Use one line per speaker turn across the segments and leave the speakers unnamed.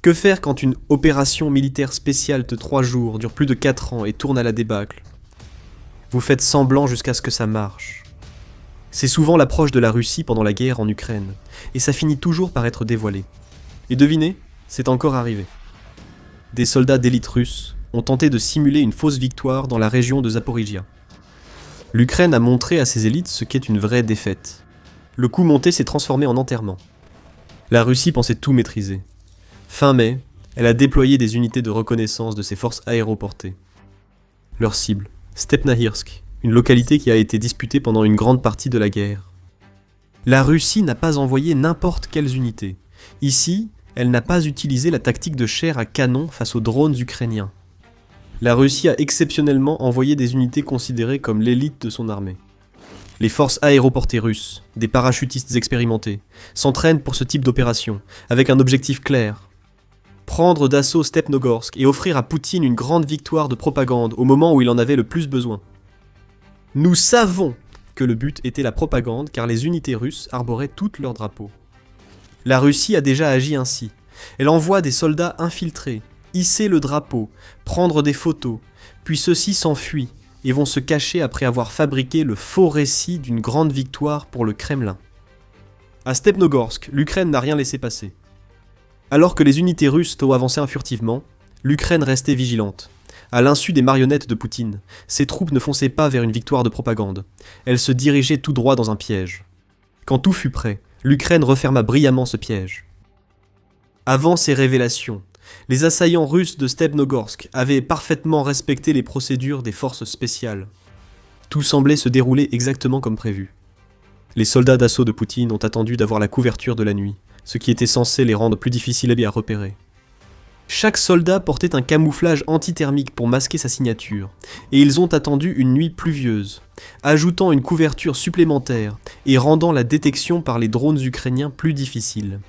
Que faire quand une opération militaire spéciale de 3 jours dure plus de 4 ans et tourne à la débâcle? Vous faites semblant jusqu'à ce que ça marche. C'est souvent l'approche de la Russie pendant la guerre en Ukraine, et ça finit toujours par être dévoilé. Et devinez, c'est encore arrivé. Des soldats d'élite russes ont tenté de simuler une fausse victoire dans la région de Zaporijia. L'Ukraine a montré à ses élites ce qu'est une vraie défaite. Le coup monté s'est transformé en enterrement. La Russie pensait tout maîtriser. Fin mai, elle a déployé des unités de reconnaissance de ses forces aéroportées. Leur cible, Stepnahirsk, une localité qui a été disputée pendant une grande partie de la guerre. La Russie n'a pas envoyé n'importe quelles unités. Ici, elle n'a pas utilisé la tactique de chair à canon face aux drones ukrainiens. La Russie a exceptionnellement envoyé des unités considérées comme l'élite de son armée. Les forces aéroportées russes, des parachutistes expérimentés, s'entraînent pour ce type d'opération, avec un objectif clair. Prendre d'assaut Stepnogorsk et offrir à Poutine une grande victoire de propagande au moment où il en avait le plus besoin. Nous savons que le but était la propagande car les unités russes arboraient toutes leurs drapeaux. La Russie a déjà agi ainsi. Elle envoie des soldats infiltrés, hisser le drapeau, prendre des photos, puis ceux-ci s'enfuient et vont se cacher après avoir fabriqué le faux récit d'une grande victoire pour le Kremlin. À Stepnogorsk, l'Ukraine n'a rien laissé passer. Alors que les unités russes avançaient furtivement, l'Ukraine restait vigilante. À l'insu des marionnettes de Poutine, ses troupes ne fonçaient pas vers une victoire de propagande. Elles se dirigeaient tout droit dans un piège. Quand tout fut prêt, l'Ukraine referma brillamment ce piège. Avant ces révélations, les assaillants russes de Stepnogorsk avaient parfaitement respecté les procédures des forces spéciales. Tout semblait se dérouler exactement comme prévu. Les soldats d'assaut de Poutine ont attendu d'avoir la couverture de la nuit, ce qui était censé les rendre plus difficiles à repérer. Chaque soldat portait un camouflage antithermique pour masquer sa signature, et ils ont attendu une nuit pluvieuse, ajoutant une couverture supplémentaire et rendant la détection par les drones ukrainiens plus difficile.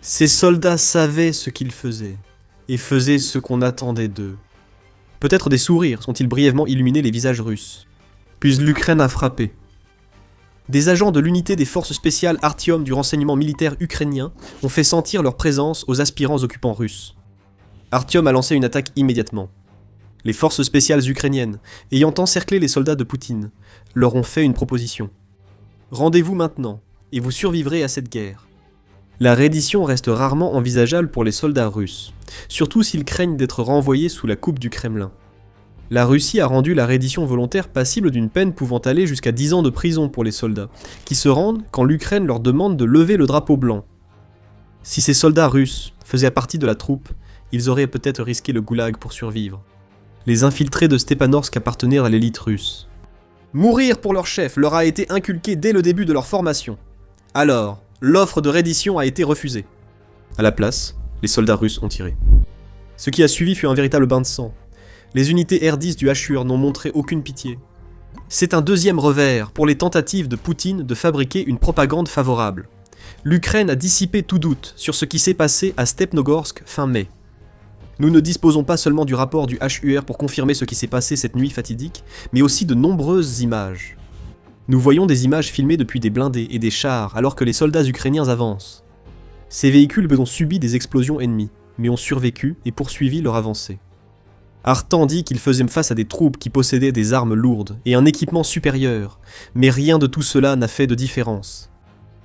Ces soldats savaient ce qu'ils faisaient, et faisaient ce qu'on attendait d'eux. Peut-être des sourires sont-ils brièvement illuminés les visages russes. Puis l'Ukraine a frappé. Des agents de l'unité des forces spéciales Artyom du renseignement militaire ukrainien ont fait sentir leur présence aux aspirants occupants russes. Artyom a lancé une attaque immédiatement. Les forces spéciales ukrainiennes, ayant encerclé les soldats de Poutine, leur ont fait une proposition. Rendez-vous maintenant, et vous survivrez à cette guerre. La reddition reste rarement envisageable pour les soldats russes, surtout s'ils craignent d'être renvoyés sous la coupe du Kremlin. La Russie a rendu la reddition volontaire passible d'une peine pouvant aller jusqu'à 10 ans de prison pour les soldats, qui se rendent quand l'Ukraine leur demande de lever le drapeau blanc. Si ces soldats russes faisaient partie de la troupe, ils auraient peut-être risqué le goulag pour survivre. Les infiltrés de Stepanorsk appartenaient à l'élite russe. Mourir pour leur chef leur a été inculqué dès le début de leur formation. Alors, l'offre de reddition a été refusée. À la place, les soldats russes ont tiré. Ce qui a suivi fut un véritable bain de sang. Les unités R10 du HUR n'ont montré aucune pitié. C'est un deuxième revers pour les tentatives de Poutine de fabriquer une propagande favorable. L'Ukraine a dissipé tout doute sur ce qui s'est passé à Stepnogorsk fin mai. Nous ne disposons pas seulement du rapport du HUR pour confirmer ce qui s'est passé cette nuit fatidique, mais aussi de nombreuses images. Nous voyons des images filmées depuis des blindés et des chars alors que les soldats ukrainiens avancent. Ces véhicules ont subi des explosions ennemies, mais ont survécu et poursuivi leur avancée. Artan dit qu'il faisait face à des troupes qui possédaient des armes lourdes et un équipement supérieur, mais rien de tout cela n'a fait de différence.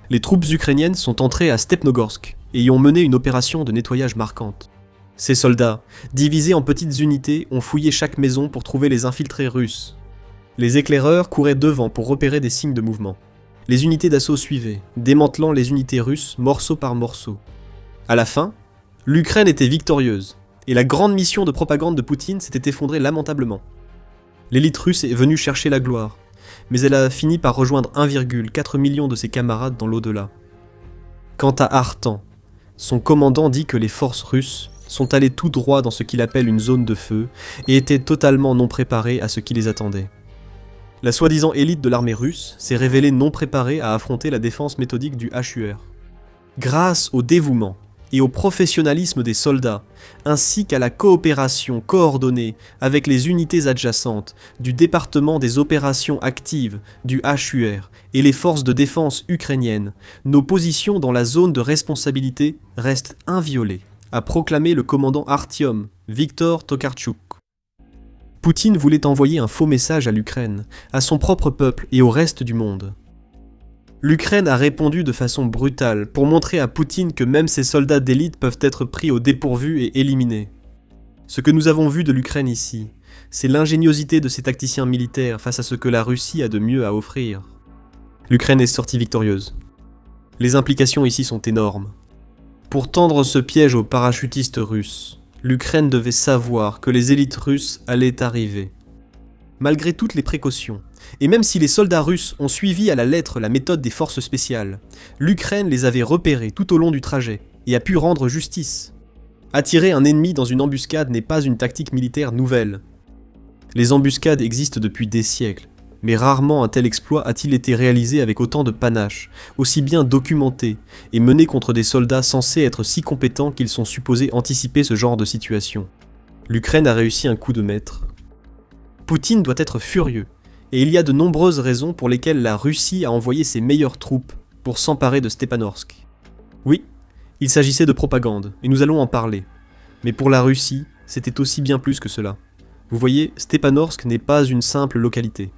Les troupes ukrainiennes sont entrées à Stepnogorsk et y ont mené une opération de nettoyage marquante. Ces soldats, divisés en petites unités, ont fouillé chaque maison pour trouver les infiltrés russes. Les éclaireurs couraient devant pour repérer des signes de mouvement. Les unités d'assaut suivaient, démantelant les unités russes morceau par morceau. À la fin, l'Ukraine était victorieuse, et la grande mission de propagande de Poutine s'était effondrée lamentablement. L'élite russe est venue chercher la gloire, mais elle a fini par rejoindre 1,4 million de ses camarades dans l'au-delà. Quant à Artan, son commandant dit que les forces russes sont allées tout droit dans ce qu'il appelle une zone de feu et étaient totalement non préparées à ce qui les attendait. La soi-disant élite de l'armée russe s'est révélée non préparée à affronter la défense méthodique du HUR. Grâce au dévouement et au professionnalisme des soldats, ainsi qu'à la coopération coordonnée avec les unités adjacentes du département des opérations actives du HUR et les forces de défense ukrainiennes, nos positions dans la zone de responsabilité restent inviolées, a proclamé le commandant Artyom, Viktor Tokarczuk. Poutine voulait envoyer un faux message à l'Ukraine, à son propre peuple et au reste du monde. L'Ukraine a répondu de façon brutale pour montrer à Poutine que même ses soldats d'élite peuvent être pris au dépourvu et éliminés. Ce que nous avons vu de l'Ukraine ici, c'est l'ingéniosité de ses tacticiens militaires face à ce que la Russie a de mieux à offrir. L'Ukraine est sortie victorieuse. Les implications ici sont énormes. Pour tendre ce piège aux parachutistes russes, l'Ukraine devait savoir que les élites russes allaient arriver. Malgré toutes les précautions, et même si les soldats russes ont suivi à la lettre la méthode des forces spéciales, l'Ukraine les avait repérés tout au long du trajet et a pu rendre justice. Attirer un ennemi dans une embuscade n'est pas une tactique militaire nouvelle. Les embuscades existent depuis des siècles, mais rarement un tel exploit a-t-il été réalisé avec autant de panache, aussi bien documenté, et mené contre des soldats censés être si compétents qu'ils sont supposés anticiper ce genre de situation. L'Ukraine a réussi un coup de maître. Poutine doit être furieux, et il y a de nombreuses raisons pour lesquelles la Russie a envoyé ses meilleures troupes pour s'emparer de Stepanorsk. Oui, il s'agissait de propagande, et nous allons en parler. Mais pour la Russie, c'était aussi bien plus que cela. Vous voyez, Stepanorsk n'est pas une simple localité.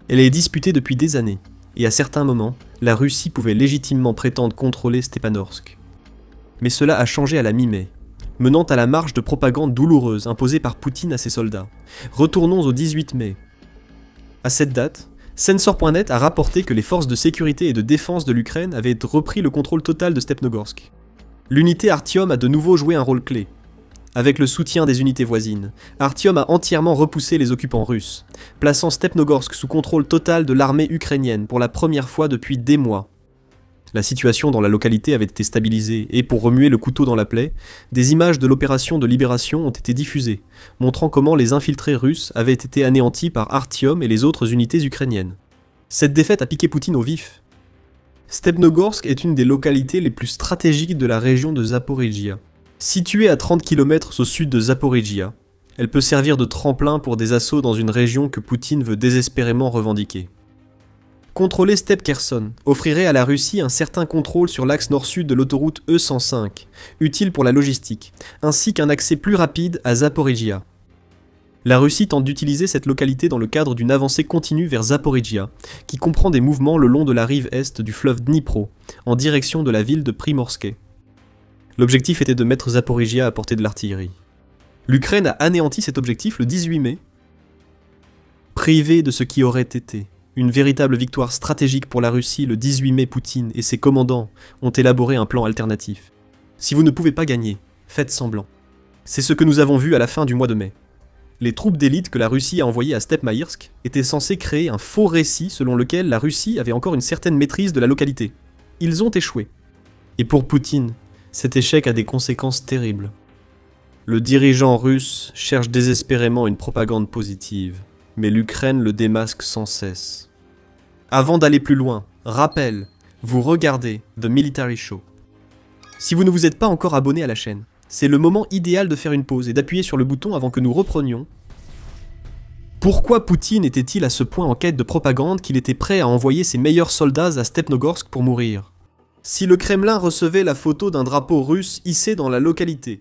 Elle est disputée depuis des années, et à certains moments, la Russie pouvait légitimement prétendre contrôler Stepanorsk. Mais cela a changé à la mi-mai, menant à la marche de propagande douloureuse imposée par Poutine à ses soldats. Retournons au 18 mai. À cette date, Sensor.net a rapporté que les forces de sécurité et de défense de l'Ukraine avaient repris le contrôle total de Stepnogorsk. L'unité Artyom a de nouveau joué un rôle clé. Avec le soutien des unités voisines, Artyom a entièrement repoussé les occupants russes, plaçant Stepnogorsk sous contrôle total de l'armée ukrainienne pour la première fois depuis des mois. La situation dans la localité avait été stabilisée et, pour remuer le couteau dans la plaie, des images de l'opération de libération ont été diffusées, montrant comment les infiltrés russes avaient été anéantis par Artyom et les autres unités ukrainiennes. Cette défaite a piqué Poutine au vif. Stepnogorsk est une des localités les plus stratégiques de la région de Zaporijia. Située à 30 km au sud de Zaporijia, elle peut servir de tremplin pour des assauts dans une région que Poutine veut désespérément revendiquer. Contrôler Stepe-Kherson offrirait à la Russie un certain contrôle sur l'axe nord-sud de l'autoroute E105, utile pour la logistique, ainsi qu'un accès plus rapide à Zaporijia. La Russie tente d'utiliser cette localité dans le cadre d'une avancée continue vers Zaporijia, qui comprend des mouvements le long de la rive est du fleuve Dnipro, en direction de la ville de Primorske. L'objectif était de mettre Zaporijia à portée de l'artillerie. L'Ukraine a anéanti cet objectif le 18 mai. Privé de ce qui aurait été une véritable victoire stratégique pour la Russie, le 18 mai, Poutine et ses commandants ont élaboré un plan alternatif. Si vous ne pouvez pas gagner, faites semblant. C'est ce que nous avons vu à la fin du mois de mai. Les troupes d'élite que la Russie a envoyées à Stepmaïrsk étaient censées créer un faux récit selon lequel la Russie avait encore une certaine maîtrise de la localité. Ils ont échoué. Et pour Poutine, cet échec a des conséquences terribles. Le dirigeant russe cherche désespérément une propagande positive, mais l'Ukraine le démasque sans cesse. Avant d'aller plus loin, rappel, vous regardez The Military Show. Si vous ne vous êtes pas encore abonné à la chaîne, c'est le moment idéal de faire une pause et d'appuyer sur le bouton avant que nous reprenions. Pourquoi Poutine était-il à ce point en quête de propagande qu'il était prêt à envoyer ses meilleurs soldats à Stepnogorsk pour mourir ? Si le Kremlin recevait la photo d'un drapeau russe hissé dans la localité.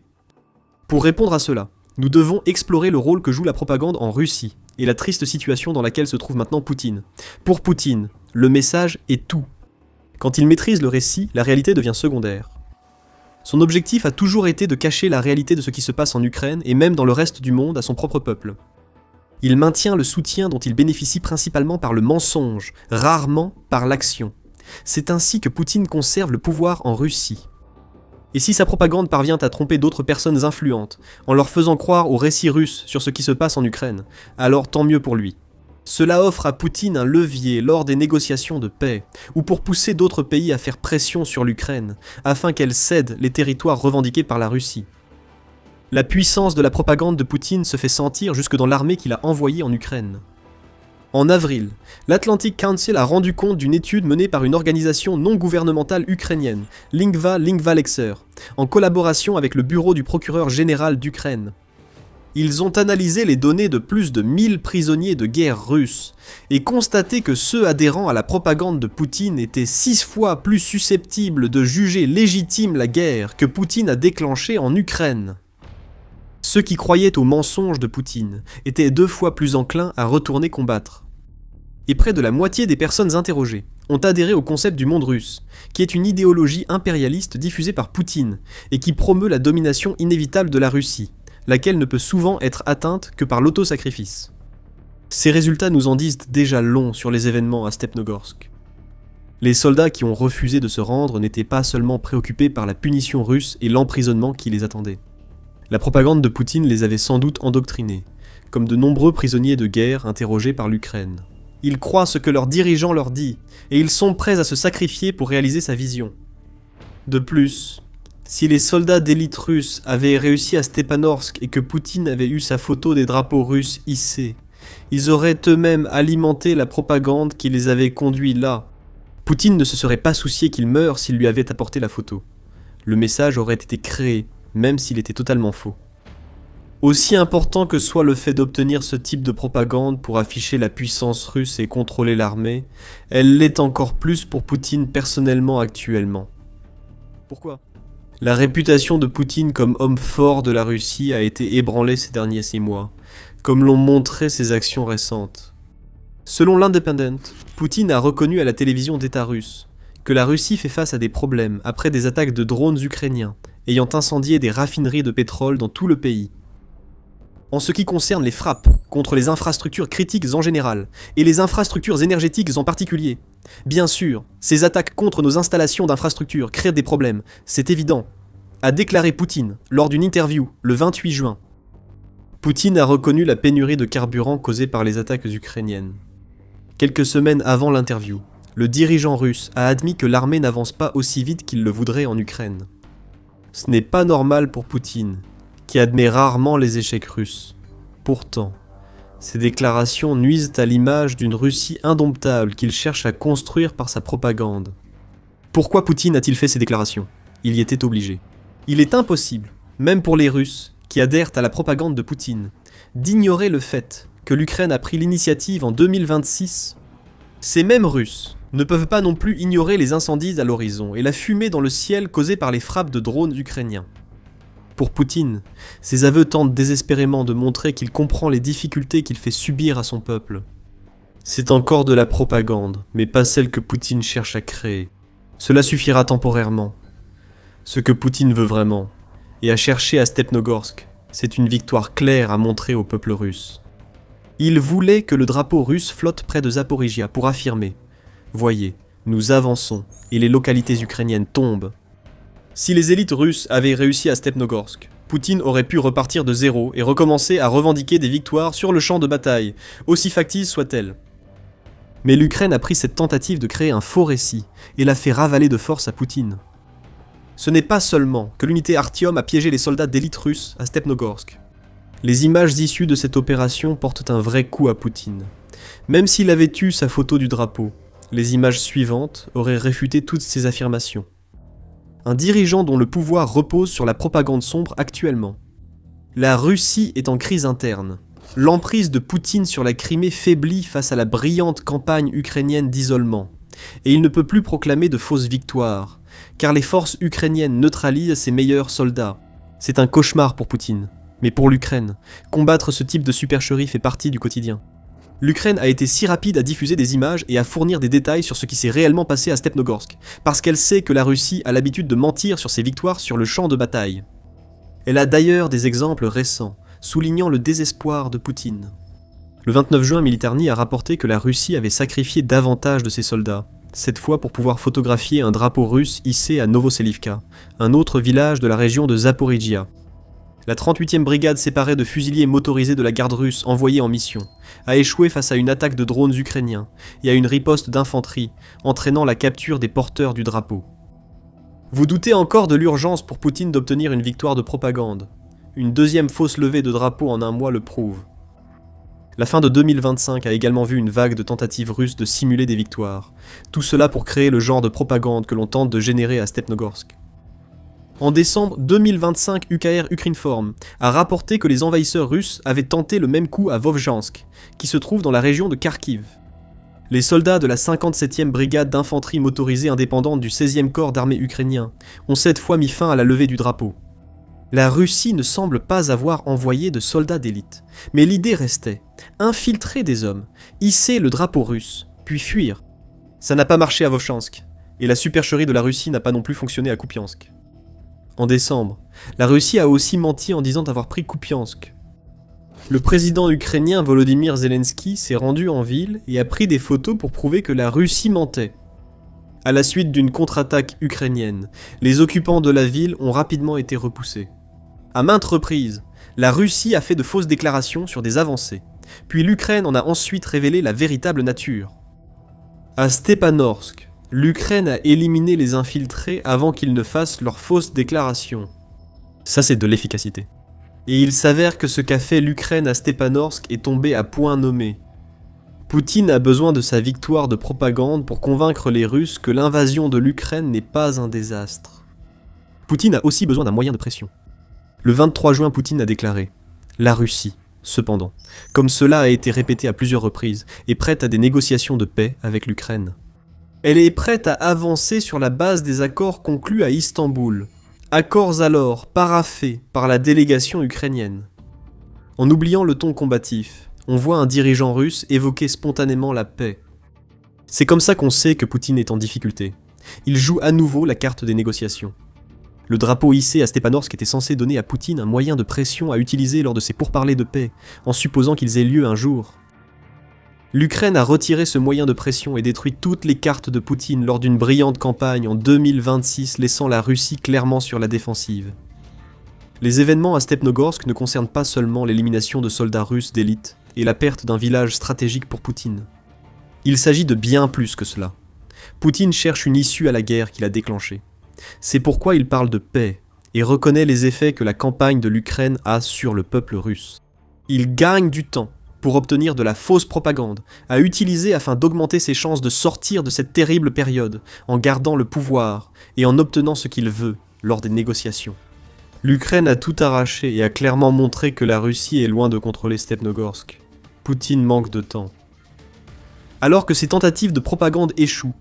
Pour répondre à cela, nous devons explorer le rôle que joue la propagande en Russie et la triste situation dans laquelle se trouve maintenant Poutine. Pour Poutine, le message est tout. Quand il maîtrise le récit, la réalité devient secondaire. Son objectif a toujours été de cacher la réalité de ce qui se passe en Ukraine et même dans le reste du monde à son propre peuple. Il maintient le soutien dont il bénéficie principalement par le mensonge, rarement par l'action. C'est ainsi que Poutine conserve le pouvoir en Russie. Et si sa propagande parvient à tromper d'autres personnes influentes, en leur faisant croire au récit russe sur ce qui se passe en Ukraine, alors tant mieux pour lui. Cela offre à Poutine un levier lors des négociations de paix, ou pour pousser d'autres pays à faire pression sur l'Ukraine, afin qu'elle cède les territoires revendiqués par la Russie. La puissance de la propagande de Poutine se fait sentir jusque dans l'armée qu'il a envoyée en Ukraine. En avril, l'Atlantic Council a rendu compte d'une étude menée par une organisation non gouvernementale ukrainienne, Lingva Lingva Lexer, en collaboration avec le bureau du procureur général d'Ukraine. Ils ont analysé les données de plus de 1000 prisonniers de guerre russes et constaté que ceux adhérant à la propagande de Poutine étaient 6 fois plus susceptibles de juger légitime la guerre que Poutine a déclenchée en Ukraine. Ceux qui croyaient aux mensonges de Poutine étaient 2 fois plus enclins à retourner combattre. Et près de la moitié des personnes interrogées ont adhéré au concept du monde russe, qui est une idéologie impérialiste diffusée par Poutine et qui promeut la domination inévitable de la Russie, laquelle ne peut souvent être atteinte que par l'autosacrifice. Ces résultats nous en disent déjà long sur les événements à Stepnogorsk. Les soldats qui ont refusé de se rendre n'étaient pas seulement préoccupés par la punition russe et l'emprisonnement qui les attendait. La propagande de Poutine les avait sans doute endoctrinés, comme de nombreux prisonniers de guerre interrogés par l'Ukraine. Ils croient ce que leur dirigeant leur dit, et ils sont prêts à se sacrifier pour réaliser sa vision. De plus, si les soldats d'élite russes avaient réussi à Stepanorsk et que Poutine avait eu sa photo des drapeaux russes hissés, ils auraient eux-mêmes alimenté la propagande qui les avait conduits là. Poutine ne se serait pas soucié qu'il meure s'il lui avait apporté la photo. Le message aurait été créé, même s'il était totalement faux. Aussi important que soit le fait d'obtenir ce type de propagande pour afficher la puissance russe et contrôler l'armée, elle l'est encore plus pour Poutine personnellement actuellement. Pourquoi ? La réputation de Poutine comme homme fort de la Russie a été ébranlée ces derniers 6 mois, comme l'ont montré ses actions récentes. Selon l'Independent, Poutine a reconnu à la télévision d'État russe que la Russie fait face à des problèmes après des attaques de drones ukrainiens ayant incendié des raffineries de pétrole dans tout le pays. En ce qui concerne les frappes contre les infrastructures critiques en général, et les infrastructures énergétiques en particulier, bien sûr, ces attaques contre nos installations d'infrastructures créent des problèmes, c'est évident, a déclaré Poutine lors d'une interview le 28 juin. Poutine a reconnu la pénurie de carburant causée par les attaques ukrainiennes. Quelques semaines avant l'interview, le dirigeant russe a admis que l'armée n'avance pas aussi vite qu'il le voudrait en Ukraine. Ce n'est pas normal pour Poutine, qui admet rarement les échecs russes. Pourtant, ces déclarations nuisent à l'image d'une Russie indomptable qu'il cherche à construire par sa propagande. Pourquoi Poutine a-t-il fait ces déclarations ? Il y était obligé. Il est impossible, même pour les Russes, qui adhèrent à la propagande de Poutine, d'ignorer le fait que l'Ukraine a pris l'initiative en 2026. Ces mêmes Russes ne peuvent pas non plus ignorer les incendies à l'horizon et la fumée dans le ciel causée par les frappes de drones ukrainiens. Pour Poutine, ses aveux tentent désespérément de montrer qu'il comprend les difficultés qu'il fait subir à son peuple. C'est encore de la propagande, mais pas celle que Poutine cherche à créer. Cela suffira temporairement. Ce que Poutine veut vraiment, et a cherché à Stepnogorsk, c'est une victoire claire à montrer au peuple russe. Il voulait que le drapeau russe flotte près de Zaporijia pour affirmer « Voyez, nous avançons, et les localités ukrainiennes tombent ». Si les élites russes avaient réussi à Stepnogorsk, Poutine aurait pu repartir de zéro et recommencer à revendiquer des victoires sur le champ de bataille, aussi factices soient-elles. Mais l'Ukraine a pris cette tentative de créer un faux récit et l'a fait ravaler de force à Poutine. Ce n'est pas seulement que l'unité Artyom a piégé les soldats d'élite russes à Stepnogorsk. Les images issues de cette opération portent un vrai coup à Poutine. Même s'il avait eu sa photo du drapeau, les images suivantes auraient réfuté toutes ces affirmations. Un dirigeant dont le pouvoir repose sur la propagande sombre actuellement. La Russie est en crise interne. L'emprise de Poutine sur la Crimée faiblit face à la brillante campagne ukrainienne d'isolement. Et il ne peut plus proclamer de fausses victoires, car les forces ukrainiennes neutralisent ses meilleurs soldats. C'est un cauchemar pour Poutine. Mais pour l'Ukraine, combattre ce type de supercherie fait partie du quotidien. L'Ukraine a été si rapide à diffuser des images et à fournir des détails sur ce qui s'est réellement passé à Stepnogorsk, parce qu'elle sait que la Russie a l'habitude de mentir sur ses victoires sur le champ de bataille. Elle a d'ailleurs des exemples récents, soulignant le désespoir de Poutine. Le 29 juin, Militarny a rapporté que la Russie avait sacrifié davantage de ses soldats, cette fois pour pouvoir photographier un drapeau russe hissé à Novoselivka, un autre village de la région de Zaporijia. La 38e brigade séparée de fusiliers motorisés de la garde russe envoyés en mission a échoué face à une attaque de drones ukrainiens et à une riposte d'infanterie, entraînant la capture des porteurs du drapeau. Vous doutez encore de l'urgence pour Poutine d'obtenir une victoire de propagande. Une deuxième fausse levée de drapeau en un mois le prouve. La fin de 2025 a également vu une vague de tentatives russes de simuler des victoires, tout cela pour créer le genre de propagande que l'on tente de générer à Stepnogorsk. En décembre 2025, UKR Ukrinform a rapporté que les envahisseurs russes avaient tenté le même coup à Vovjansk, qui se trouve dans la région de Kharkiv. Les soldats de la 57e brigade d'infanterie motorisée indépendante du 16e corps d'armée ukrainien ont cette fois mis fin à la levée du drapeau. La Russie ne semble pas avoir envoyé de soldats d'élite, mais l'idée restait, infiltrer des hommes, hisser le drapeau russe, puis fuir. Ça n'a pas marché à Vovchansk, et la supercherie de la Russie n'a pas non plus fonctionné à Kupiansk. En décembre, la Russie a aussi menti en disant avoir pris Kupiansk. Le président ukrainien Volodymyr Zelensky s'est rendu en ville et a pris des photos pour prouver que la Russie mentait. À la suite d'une contre-attaque ukrainienne, les occupants de la ville ont rapidement été repoussés. À maintes reprises, la Russie a fait de fausses déclarations sur des avancées, puis l'Ukraine en a ensuite révélé la véritable nature. À Stepanorsk, l'Ukraine a éliminé les infiltrés avant qu'ils ne fassent leurs fausses déclarations. Ça, c'est de l'efficacité. Et il s'avère que ce qu'a fait l'Ukraine à Stepanorsk est tombé à point nommé. Poutine a besoin de sa victoire de propagande pour convaincre les Russes que l'invasion de l'Ukraine n'est pas un désastre. Poutine a aussi besoin d'un moyen de pression. Le 23 juin, Poutine a déclaré « La Russie, cependant, comme cela a été répété à plusieurs reprises, est prête à des négociations de paix avec l'Ukraine. Elle est prête à avancer sur la base des accords conclus à Istanbul. Accords alors paraphés par la délégation ukrainienne. » En oubliant le ton combatif, on voit un dirigeant russe évoquer spontanément la paix. C'est comme ça qu'on sait que Poutine est en difficulté. Il joue à nouveau la carte des négociations. Le drapeau hissé à Stepanorsk était censé donner à Poutine un moyen de pression à utiliser lors de ses pourparlers de paix, en supposant qu'ils aient lieu un jour. L'Ukraine a retiré ce moyen de pression et détruit toutes les cartes de Poutine lors d'une brillante campagne en 2026, laissant la Russie clairement sur la défensive. Les événements à Stepnogorsk ne concernent pas seulement l'élimination de soldats russes d'élite et la perte d'un village stratégique pour Poutine. Il s'agit de bien plus que cela. Poutine cherche une issue à la guerre qu'il a déclenchée. C'est pourquoi il parle de paix et reconnaît les effets que la campagne de l'Ukraine a sur le peuple russe. Il gagne du temps pour obtenir de la fausse propagande, à utiliser afin d'augmenter ses chances de sortir de cette terrible période, en gardant le pouvoir et en obtenant ce qu'il veut lors des négociations. L'Ukraine a tout arraché et a clairement montré que la Russie est loin de contrôler Stepnogorsk. Poutine manque de temps. Alors que ces tentatives de propagande échouent,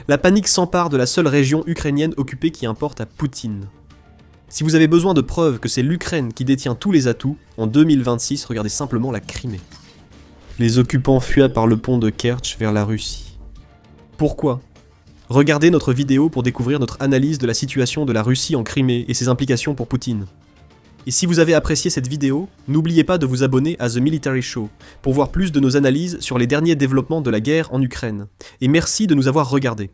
la panique s'empare de la seule région ukrainienne occupée qui importe à Poutine. Si vous avez besoin de preuves que c'est l'Ukraine qui détient tous les atouts, en 2026, regardez simplement la Crimée. Les occupants fuient par le pont de Kertch vers la Russie. Pourquoi ? Regardez notre vidéo pour découvrir notre analyse de la situation de la Russie en Crimée et ses implications pour Poutine. Et si vous avez apprécié cette vidéo, n'oubliez pas de vous abonner à The Military Show pour voir plus de nos analyses sur les derniers développements de la guerre en Ukraine. Et merci de nous avoir regardés.